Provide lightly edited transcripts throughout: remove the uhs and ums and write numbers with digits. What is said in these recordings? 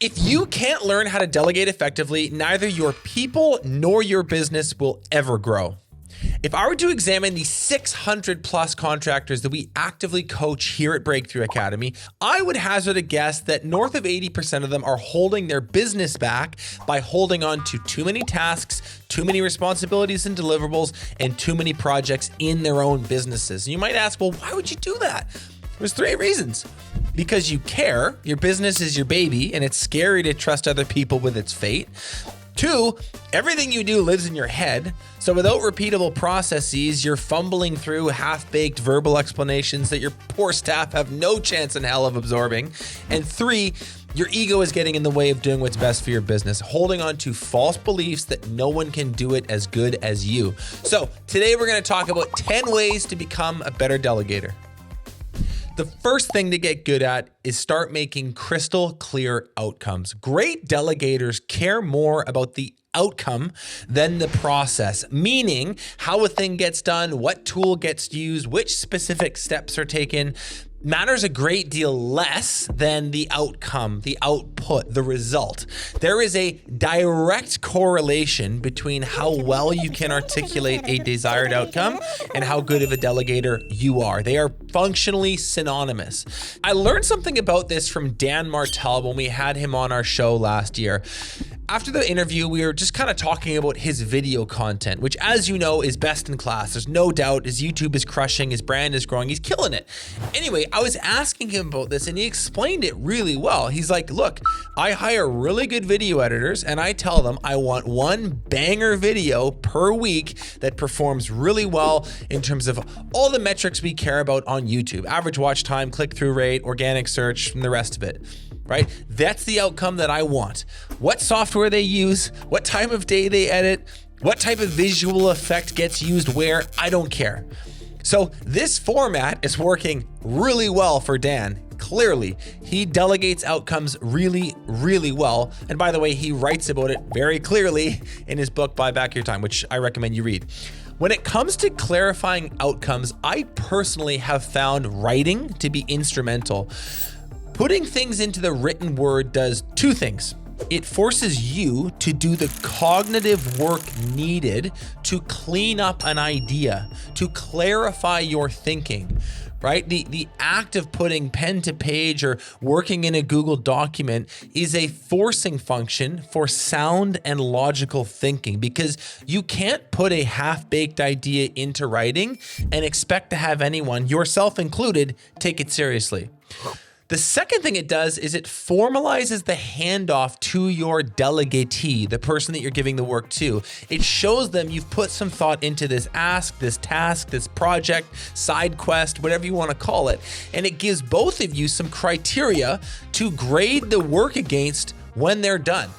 If you can't learn how to delegate effectively, neither your people nor your business will ever grow. If I were to examine the 600 plus contractors that we actively coach here at Breakthrough Academy, I would hazard a guess that north of 80% of them are holding their business back by holding on to too many tasks, too many responsibilities and deliverables, and too many projects in their own businesses. And you might ask, well, why would you do that? There's 3 reasons. Because you care, your business is your baby, and it's scary to trust other people with its fate. 2, everything you do lives in your head. So without repeatable processes, you're fumbling through half-baked verbal explanations that your poor staff have no chance in hell of absorbing. And 3, your ego is getting in the way of doing what's best for your business, holding on to false beliefs that no one can do it as good as you. So today we're going to talk about 10 ways to become a better delegator. The first thing to get good at is start making crystal clear outcomes. Great delegators care more about the outcome than the process, meaning how a thing gets done, what tool gets used, which specific steps are taken, matters a great deal less than the outcome, the output, the result. There is a direct correlation between how well you can articulate a desired outcome and how good of a delegator you are. They are functionally synonymous. I learned something about this from Dan Martell when we had him on our show last year. After the interview, we were just kind of talking about his video content, which, as you know, is best in class. There's no doubt his YouTube is crushing, his brand is growing, he's killing it. Anyway, I was asking him about this and he explained it really well. He's like, look, I hire really good video editors and I tell them I want one banger video per week that performs really well in terms of all the metrics we care about on YouTube. Average watch time, click-through rate, organic search, and the rest of it. Right? That's the outcome that I want. What software they use, what time of day they edit, what type of visual effect gets used where, I don't care. So this format is working really well for Dan. Clearly, he delegates outcomes really, really well. And by the way, he writes about it very clearly in his book, Buy Back Your Time, which I recommend you read. When it comes to clarifying outcomes, I personally have found writing to be instrumental. Putting things into the written word does 2 things. It forces you to do the cognitive work needed to clean up an idea, to clarify your thinking, right? The act of putting pen to page or working in a Google document is a forcing function for sound and logical thinking, because you can't put a half-baked idea into writing and expect to have anyone, yourself included, take it seriously. The second thing it does is it formalizes the handoff to your delegatee, the person that you're giving the work to. It shows them you've put some thought into this ask, this task, this project, side quest, whatever you want to call it. And it gives both of you some criteria to grade the work against when they're done.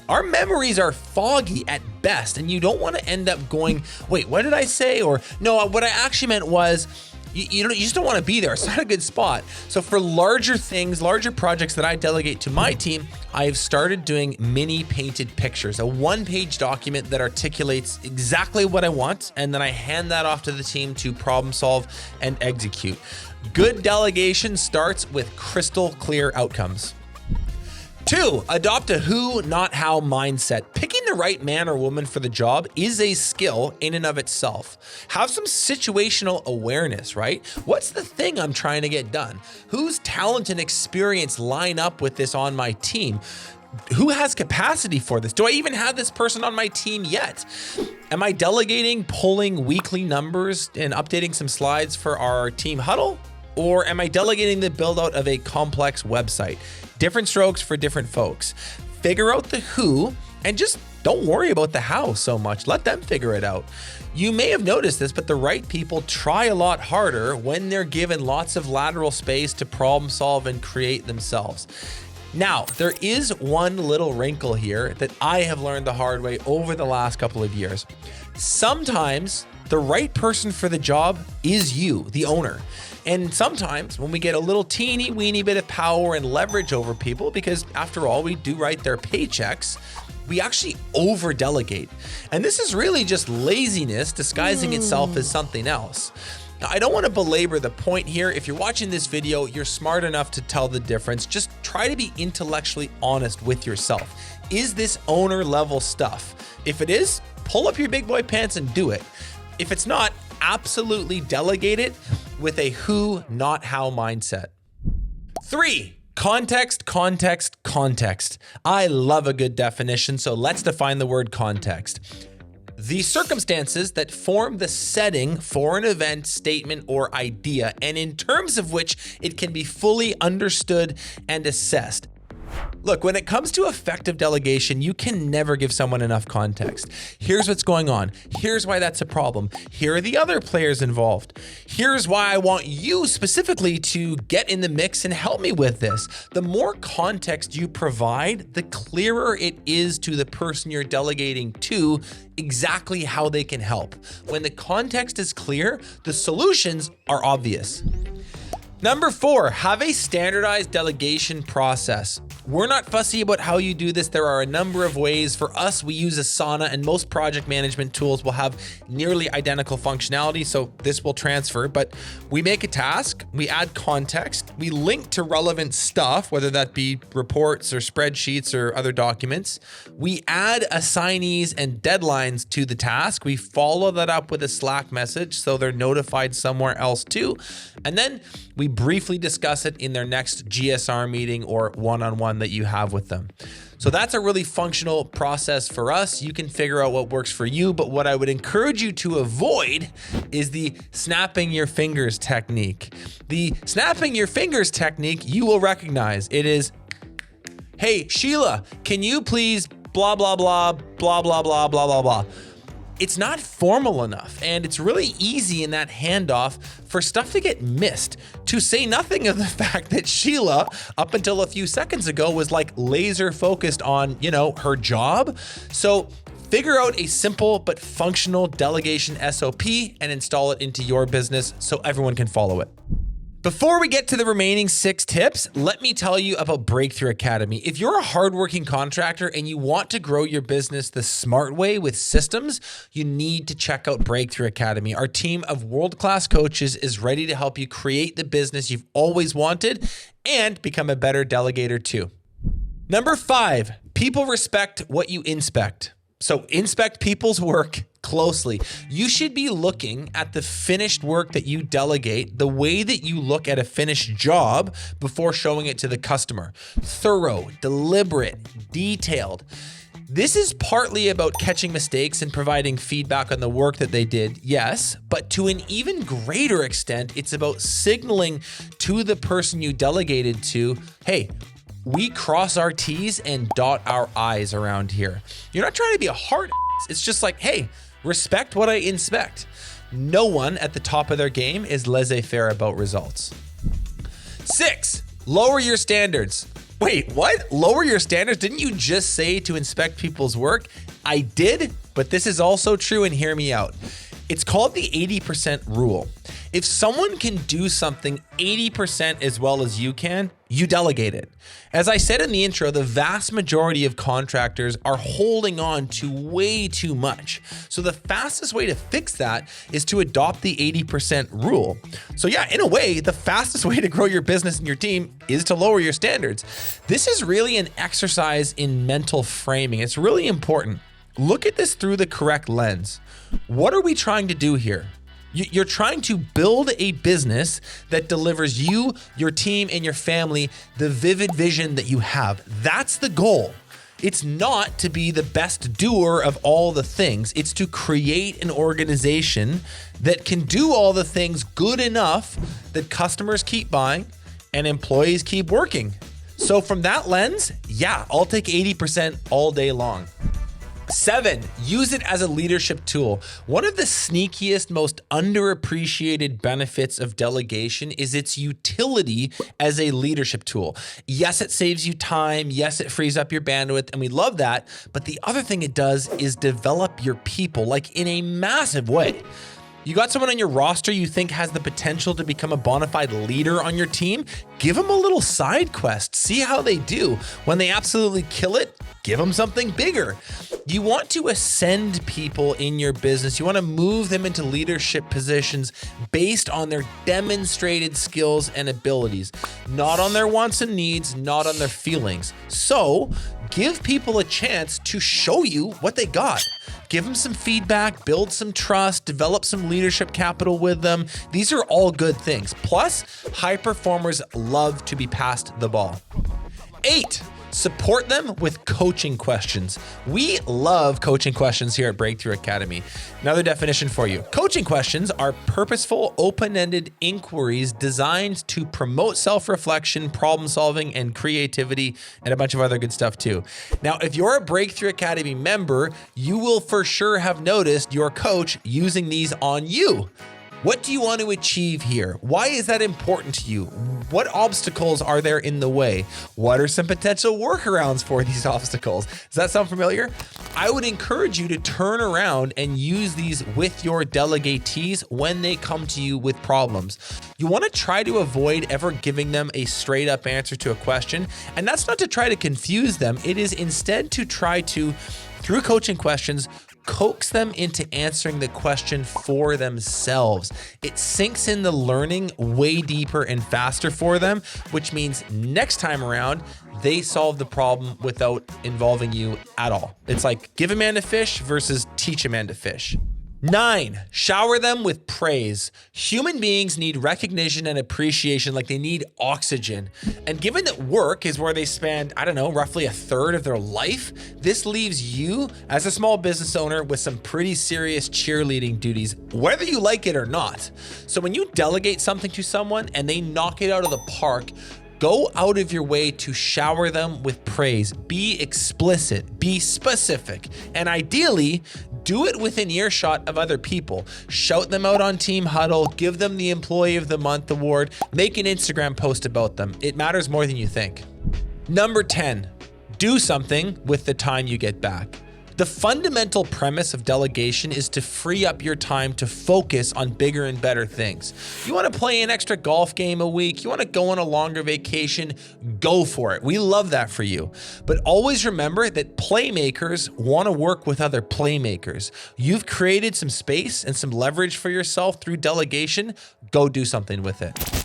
Our memories are foggy at best, and you don't want to end up going, wait, what did I say? Or no, what I actually meant was, you just don't want to be there. It's not a good spot. So for larger things, larger projects that I delegate to my team, I've started doing mini painted pictures, a 1-page document that articulates exactly what I want, and then I hand that off to the team to problem solve and execute. Good delegation starts with crystal clear outcomes. 2, adopt a who, not how mindset. Picking the right man or woman for the job is a skill in and of itself. Have some situational awareness, right? What's the thing I'm trying to get done? Whose talent and experience line up with this on my team? Who has capacity for this? Do I even have this person on my team yet? Am I delegating, pulling weekly numbers and updating some slides for our team huddle? Or am I delegating the build out of a complex website? Different strokes for different folks. Figure out the who and just don't worry about the how so much. Let them figure it out. You may have noticed this, but the right people try a lot harder when they're given lots of lateral space to problem solve and create themselves. Now, there is one little wrinkle here that I have learned the hard way over the last couple of years. Sometimes the right person for the job is you, the owner. And sometimes when we get a little teeny weeny bit of power and leverage over people, because after all, we do write their paychecks, we actually over delegate. And this is really just laziness disguising itself as something else. Now, I don't want to belabor the point here. If you're watching this video, you're smart enough to tell the difference. Just try to be intellectually honest with yourself. Is this owner level stuff? If it is, pull up your big boy pants and do it. If it's not, absolutely delegate it with a who, not how mindset. 3. Context, context, context. I love a good definition, so let's define the word context. The circumstances that form the setting for an event, statement, or idea, and in terms of which it can be fully understood and assessed. Look, when it comes to effective delegation, you can never give someone enough context. Here's what's going on. Here's why that's a problem. Here are the other players involved. Here's why I want you specifically to get in the mix and help me with this. The more context you provide, the clearer it is to the person you're delegating to exactly how they can help. When the context is clear, the solutions are obvious. Number 4, have a standardized delegation process. We're not fussy about how you do this. There are a number of ways. For us, we use Asana, and most project management tools will have nearly identical functionality, so this will transfer. But we make a task, we add context, we link to relevant stuff, whether that be reports or spreadsheets or other documents. We add assignees and deadlines to the task. We follow that up with a Slack message so they're notified somewhere else too. And then we briefly discuss it in their next GSR meeting or one-on-one that you have with them. So that's a really functional process for us. You can figure out what works for you, but what I would encourage you to avoid is the snapping your fingers technique. The snapping your fingers technique, you will recognize. It is, hey, Sheila, can you please blah, blah, blah, blah, blah, blah, blah, blah, blah. It's not formal enough, and it's really easy in that handoff for stuff to get missed, to say nothing of the fact that Sheila, up until a few seconds ago, was like laser focused on, her job. So figure out a simple but functional delegation SOP and install it into your business so everyone can follow it. Before we get to the remaining 6 tips, let me tell you about Breakthrough Academy. If you're a hardworking contractor and you want to grow your business the smart way with systems, you need to check out Breakthrough Academy. Our team of world-class coaches is ready to help you create the business you've always wanted and become a better delegator too. Number 5, people respect what you inspect. So inspect people's work closely. You should be looking at the finished work that you delegate the way that you look at a finished job before showing it to the customer. Thorough, deliberate, detailed. This is partly about catching mistakes and providing feedback on the work that they did, yes, but to an even greater extent, it's about signaling to the person you delegated to, hey, we cross our T's and dot our I's around here. You're not trying to be a hard ass. It's just like, hey, respect what I inspect. No one at the top of their game is laissez-faire about results. 6, lower your standards. Wait, what? Lower your standards? Didn't you just say to inspect people's work? I did, but this is also true, and hear me out. It's called the 80% rule. If someone can do something 80% as well as you can, you delegate it. As I said in the intro, the vast majority of contractors are holding on to way too much. So the fastest way to fix that is to adopt the 80% rule. So yeah, in a way, the fastest way to grow your business and your team is to lower your standards. This is really an exercise in mental framing. It's really important. Look at this through the correct lens. What are we trying to do here? You're trying to build a business that delivers you, your team, and your family the vivid vision that you have. That's the goal. It's not to be the best doer of all the things. It's to create an organization that can do all the things good enough that customers keep buying and employees keep working. So from that lens, yeah, I'll take 80% all day long. 7, use it as a leadership tool. One of the sneakiest, most underappreciated benefits of delegation is its utility as a leadership tool. Yes, it saves you time. Yes, it frees up your bandwidth, and we love that. But the other thing it does is develop your people, like in a massive way. You got someone on your roster you think has the potential to become a bona fide leader on your team? Give them a little side quest. See how they do. When they absolutely kill it, give them something bigger. You want to ascend people in your business. You want to move them into leadership positions based on their demonstrated skills and abilities, not on their wants and needs, not on their feelings. So give people a chance to show you what they got. Give them some feedback, build some trust, develop some leadership capital with them. These are all good things. Plus, high performers love to be passed the ball. 8, support them with coaching questions. We love coaching questions here at Breakthrough Academy. Another definition for you. Coaching questions are purposeful, open-ended inquiries designed to promote self-reflection, problem solving, and creativity, and a bunch of other good stuff too. Now, if you're a Breakthrough Academy member, you will for sure have noticed your coach using these on you. What do you want to achieve here? Why is that important to you? What obstacles are there in the way? What are some potential workarounds for these obstacles? Does that sound familiar? I would encourage you to turn around and use these with your delegatees when they come to you with problems. You want to try to avoid ever giving them a straight up answer to a question. And that's not to try to confuse them. It is instead to try to, through coaching questions, coax them into answering the question for themselves. It sinks in the learning way deeper and faster for them, which means next time around, they solve the problem without involving you at all. It's like give a man to fish versus teach a man to fish. 9, shower them with praise. Human beings need recognition and appreciation like they need oxygen. And given that work is where they spend, roughly 1/3 of their life, this leaves you as a small business owner with some pretty serious cheerleading duties, whether you like it or not. So when you delegate something to someone and they knock it out of the park, go out of your way to shower them with praise. Be explicit, be specific, and ideally, do it within earshot of other people. Shout them out on Team Huddle, give them the Employee of the Month award, make an Instagram post about them. It matters more than you think. Number 10, do something with the time you get back. The fundamental premise of delegation is to free up your time to focus on bigger and better things. You want to play an extra golf game a week, you want to go on a longer vacation, go for it. We love that for you. But always remember that playmakers want to work with other playmakers. You've created some space and some leverage for yourself through delegation. Go do something with it.